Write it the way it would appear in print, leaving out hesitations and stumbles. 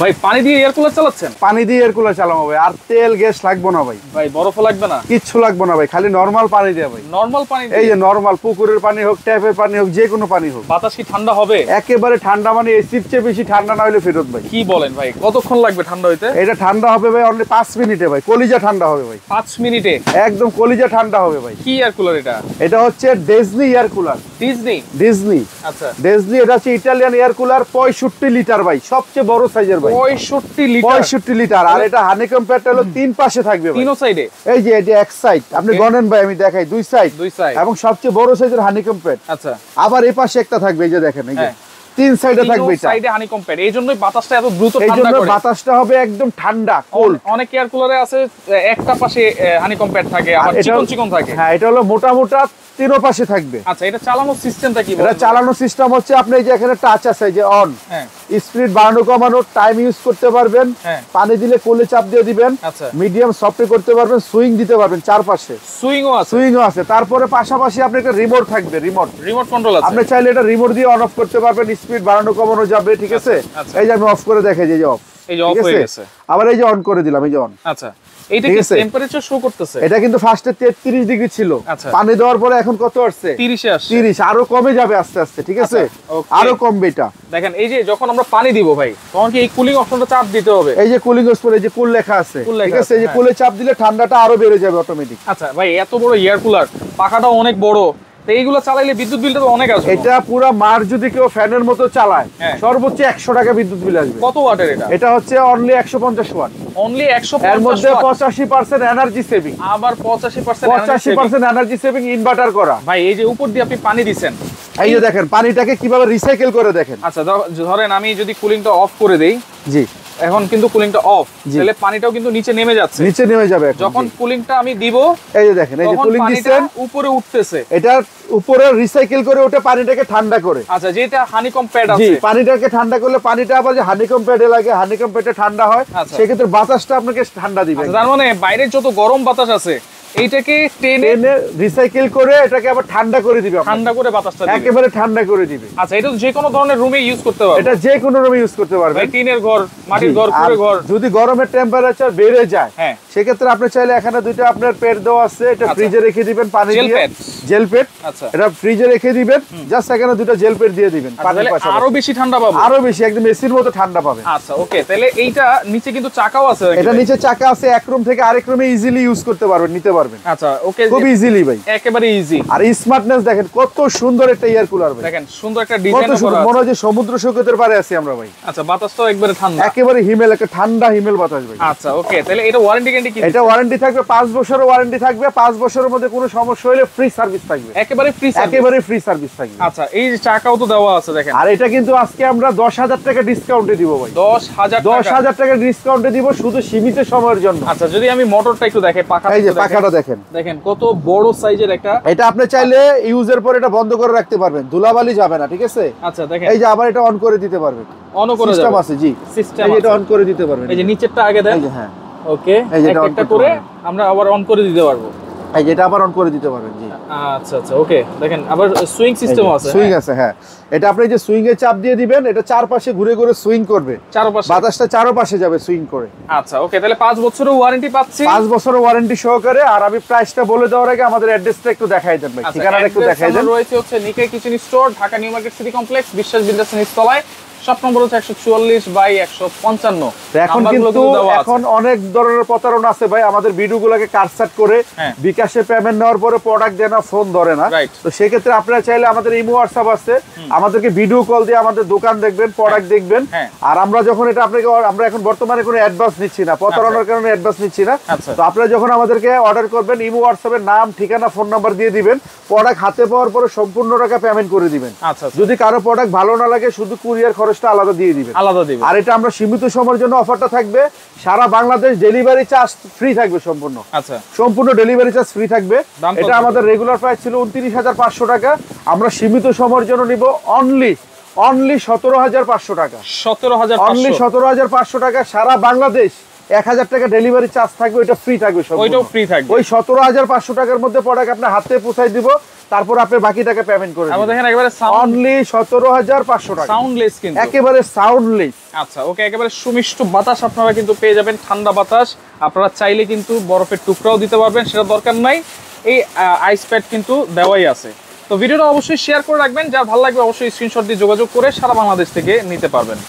ভাই পানি দিয়ে এয়ার কুলার চালাচ্ছেন? পানি দিয়ে এয়ার কুলার চালাবো ভাই, আর তেল গ্যাস লাগবে না ভাই। ভাই বরফও লাগবে না? কিচ্ছু লাগবে না ভাই, খালি নরমাল পানি দিয়ে ভাই। নরমাল পানি? এই যে নরমাল পুকুরের পানি হোক, ট্যাপের পানি হোক, যে কোনো পানি হোক। বাতাস কি ঠান্ডা হবে? একেবারে ঠান্ডা, মানে এসির চেয়ে বেশি ঠান্ডা না হলে ফেরত ভাই। কি বলেন ভাই, কতক্ষণ লাগবে ঠান্ডা হইতে? এটা ঠান্ডা হবে ভাই অনলি 5 মিনিটে ভাই, কলিজা ঠান্ডা হবে ভাই। 5 মিনিটে একদম কলিজা ঠান্ডা হবে ভাই। কি এয়ার কুলার এটা? এটা হচ্ছে ডিজনি এয়ার কুলার। ডিজনি। আচ্ছা ডিজনি, এটা হচ্ছে ইটালিয়ান এয়ার কুলার, 65 লিটার ভাই, সবচেয়ে বড় সাইজের ভাই। 65 লিটার। আর এটা হানিকম প্যাড হলো 3 পাশে থাকবে ভাই, 3 সাইডে। এই যে এটা এক সাইড, আপনি গণেন ভাই, আমি দেখাই, 2 সাইড, এবং সবচেয়ে বড় সাইজের হানিকম প্যাড। আচ্ছা, আবার এই পাশে একটা থাকবে, এই যে দেখেন, এই যে 3 সাইডে থাকবে, এটা সাইডে হানিকম প্যাড। এইজন্যই বাতাসটা এত দ্রুত ঠান্ডা করে। এইজন্য বাতাসটা হবে একদম ঠান্ডা, কোল্ড। অনেক এয়ার কুলারে আছে একটা পাশে হানিকম প্যাড থাকে, আবার চিকন চিকন থাকে। হ্যাঁ, এটা হলো মোটা মোটা, তিনো পাশে থাকবে। আচ্ছা, এটা চালানোর সিস্টেমটা কি? এটা চালানোর সিস্টেম হচ্ছে, আপনি এই যে এখানে টাচ আছে, এই যে অন, স্পিড বাড়ানো কমানো, টাইম ইউজ করতে পারবেন। পানি দিলে কোলে চাপ দিয়ে দিবেন, মিডিয়াম সফটে করতে পারবেন, সুইং দিতে পারবেন, চারপাশে সুইংও আছে। তারপরে পাশাপাশি আপনি একটা রিমোট থাকবে, রিমোট কন্ট্রোল আছে। আপনি চাইলে এটা রিমোট দিয়ে অন অফ করতে পারবেন, স্পিড বাড়ানো কমানো যাবে, ঠিক আছে। এই যে আমি অফ করে দেখাই, যে অফ, এই যে অফ হয়ে গেছে। আবার এই যে অন করে দিলাম, এই যে অন। আচ্ছা, এইটা কি টেম্পারেচার শো করতেছে? এটা কিন্তু ফার্স্টে 33 ডিগ্রি ছিল, পানি দেওয়ার পরে এখন কত আসছে? 30 এ আসছে। 30 আরো কমে যাবে আস্তে আস্তে, ঠিক আছে, আরো কমবে এটা। দেখেন, এই যে যখন আমরা পানি দিব ভাই, তখন কি এই কুলিং অপশনটা চাপ দিতে হবে? এই যে কুলিং অপশন, এই যে কুল লেখা আছে, ঠিক আছে, এই যে কুলে চাপ দিলে ঠান্ডাটা আরো বেড়ে যাবে অটোমেটিক। আচ্ছা ভাই, এত বড় এয়ার কুলার, পাখাটাও অনেক বড়, তো এইগুলো চালাইলে বিদ্যুৎ বিলটা তো অনেক আসবে। এটা পুরো মার যদি কেউ ফ্যানের মতো চালায়, সর্বোচ্চ 100 টাকা বিদ্যুৎ বিল আসবে। কত ওয়াটের এটা? এটা হচ্ছে অনলি 150 ওয়াট। অনলি 150। এর মধ্যে 85% এনার্জি সেভিং। আবার 85% এনার্জি সেভিং, ইনভার্টার করা। ভাই এই যে উপর দিয়ে আপনি পানি দিবেন, এই যে দেখেন পানিটাকে কিভাবে রিসাইকেল করে দেখেন। আচ্ছা, ধরেন আমি যদি কুলিংটা অফ করে দেই, জি, এখন কিন্তু কুলিংটা অফ, তাহলে পানিটাও কিন্তু নিচে নেমে যাচ্ছে, নিচে নেমে যাবে। যখন কুলিংটা আমি দিব, এই যে দেখেন, এই যে কুলিং দিচ্ছেন, উপরে উঠতেছে, এটা উপরে রিসাইকেল করে ওটা পানিটাকে ঠান্ডা করে। আচ্ছা, যেটা হানিকম প্যাড আছে, জি, পানিটাকে ঠান্ডা করলে পানিটা আবার যে হানিকম প্যাডে লাগে, হানিকম প্যাডে ঠান্ডা হয়, সেক্ষেত্রে বাতাসটা আপনাকে ঠান্ডা দিবে। তার মানে বাইরে যত গরম বাতাস আছে, এইটাকে টেনে রিসাইকেল করে এটাকে আবার ঠান্ডা করে দিবে, ঠান্ডা করে বাতাসটা দিবে, একেবারে ঠান্ডা করে দিবে। আচ্ছা, এটা যে কোনো ধরনের রুমে ইউজ করতে পারবে? এটা যে কোনো রুমে ইউজ করতে পারবে, টিনের ঘর, মাটির ঘর, কুড়ে ঘর। যদি গরমের টেম্পারেচার বেড়ে যায়, সেক্ষেত্রে আপনি চাইলে এখানে দুইটা আপনার প্যাড দেওয়া আছে, এটা ফ্রিজে রেখে দিবেন, পানি দিয়ে জেল প্যাড। আচ্ছা, এটা ফ্রিজে রেখে দিবেন, জাস্ট এখানে দুটো জেল প্যাড দিয়ে দিবেন, পানির পাশে আরো বেশি ঠান্ডা পাবে, আরো বেশি, একদম এসির মতো ঠান্ডা পাবে। আচ্ছা, ওকে, তাহলে এইটা নিচে কিন্তু চাকাও আছে? এটা নিচে চাকা আছে, এক রুম থেকে আরেক রুমে ইজিলি ইউজ করতে পারবেন, নিতে পারবেন। আচ্ছা, ওকে, খুব ইজিলি ভাই, একেবারে ইজি। আর স্মার্টনেস দেখেন, কত সুন্দর একটা এয়ার কুলার ভাই, দেখেন সুন্দর একটা ডিজাইন করা আছে, মনে হয় যে সমুদ্র সৈকতের পারে আছি আমরা ভাই। আচ্ছা, বাতাসটাও একবারে ঠান্ডা, একেবারে হিমেল, একটা ঠান্ডা হিমেল বাতাস ভাই। আচ্ছা, ওকে, তাহলে এটা ওয়ারেন্টি গ্যারান্টি কি? এটা ওয়ারেন্টি থাকবে 5 বছরের ওয়ারেন্টি থাকবে, 5 বছরের মধ্যে কোনো সমস্যা হলে ফ্রি সার্ভিস থাকবে, একেবারে ফ্রি সার্ভিস, একেবারে ফ্রি সার্ভিস থাকবে। আচ্ছা, এই যে চাকাও তো দেওয়া আছে দেখেন, আর এটা কিন্তু আজকে আমরা 10,000 টাকা ডিসকাউন্টে দিব ভাই, 10,000 টাকা ডিসকাউন্টে দিব শুধু সীমিত সময়ের জন্য। আচ্ছা, যদি আমি মোটরটা একটু দেখাই, পাখাটা, এই যে পাখাটা দেখেন, দেখেন কত বড় সাইজের একটা। এটা আপনি চাইলে ইউজের পর এটা বন্ধ করে রাখতে পারবেন, ধুলাবালি যাবে না, ঠিক আছে। আচ্ছা, দেখেন, এই যে আবার এটা অন করে দিতে পারবেন, অন করে সিস্টেম আছে, জি, সিস্টেম এই যে এটা অন করে দিতে পারবেন। এই যে নিচেরটা আগে দেন, এই যে, হ্যাঁ, ওকে, একটা করে আমরা আবার অন করে দিতে পারবো, এই যে এটা আবার অন করে দিতে পারবেন, জি। আচ্ছা আচ্ছা, ওকে, দেখেন আবার সুইং সিস্টেমও আছে, সুইং আছে, হ্যাঁ। এটা আপনি যে সুইং এ চাপ দিয়ে দিবেন, এটা চারপাশে ঘুরে ঘুরে সুইং করবে, চারপাশে বাতাসটা চারপাশে যাবে সুইং করে। আচ্ছা, ওকে, তাহলে 5 বছরের ওয়ারেন্টি পাচ্ছি, 5 বছরের ওয়ারেন্টি সহকারে। আর আমি প্রাইসটা বলে দেওয়ার আগে আমাদের অ্যাড্রেসটা একটু দেখাই দেন ভাই, ঠিকানাটা একটু দেখাই দেন। রয়েছে হচ্ছে নিকে kitchen store, Dhaka new market city complex, বিশ্বাস বিল্ডার্স নিচতলায়, শপ নম্বর হচ্ছে 144/155। এখন অনেক ধরনের প্রতারণা আছে ভাই, আমাদের ভিডিওগুলোকে কাটছাট করে বিকাশে পেমেন্ট নেওয়ার পরে প্রোডাক্ট দেয় না, ফোন ধরে না। তো সেক্ষেত্রে আপনারা চাইলে আমাদের ইমো হোয়াটসঅ্যাপ আছে, আমাদেরকে ভিডিও কল দিয়ে আমাদের দোকান দেখবেন, প্রোডাক্ট দেখবেন। আর আমরা যখন এটা আপনাকে, আমরা এখন বর্তমানে কোনো অ্যাডভান্স নিচ্ছি না, প্রতারণার কারণে অ্যাডভান্স নিচ্ছি না। তো আপনারা যখন আমাদেরকে অর্ডার করবেন, ইমো হোয়াটসঅ্যাপে নাম, ঠিকানা, ফোন নাম্বার দিয়ে দিবেন, প্রোডাক্ট হাতে পাওয়ার পরে সম্পূর্ণ টাকা পেমেন্ট করে দিবেন। যদি কারো প্রোডাক্ট ভালো না লাগে, শুধু কুরিয়ার খরচটা আলাদা দিয়ে দিবেন, আলাদা দিবেন। আর এটা আমরা সীমিত সময়ের জন্য অফারটা থাকবে, সারা বাংলাদেশ ডেলিভারি চার্জ ফ্রি থাকবে সম্পূর্ণ। আচ্ছা, সম্পূর্ণ ডেলিভারি চার্জ ফ্রি থাকবে। এটা আমাদের রেগুলার প্রাইস ছিল 29,500 টাকা, আমরা সীমিত সময়ের জন্য নিব অনলি 17,500 টাকা। 17,500 টাকা, সারা বাংলাদেশ 1000 টাকা ডেলিভারি চার্জ থাকবে, ওইটা ফ্রি থাকবে, ওইটাও ফ্রি থাকবে। ওই 17,500 টাকার মধ্যে প্রোডাক্ট আপনার হাতে পৌঁছাই দিব, তারপর আপনি বাকি টাকা পেমেন্ট করে আমাদের এখানে একেবারে অনলি 17500 টাকা, সাউন্ডলেস কিন্তু একেবারে সাউন্ডলেস। আচ্ছা ওকে, একেবারে সুমিষ্ট বাতাস আপনারা কিন্তু পেয়ে যাবেন, ঠান্ডা বাতাস। আপনারা চাইলে কিন্তু বরফের টুকরাও দিতে পারবেন, সেটা দরকার নাই, এই আইস প্যাড কিন্তু দেওয়াই আছে। তো ভিডিওটা অবশ্যই শেয়ার করে রাখবেন, যার ভালো লাগবে অবশ্যই স্ক্রিনশট দিয়ে যোগাযোগ করে সারা বাংলাদেশ থেকে নিতে পারবেন।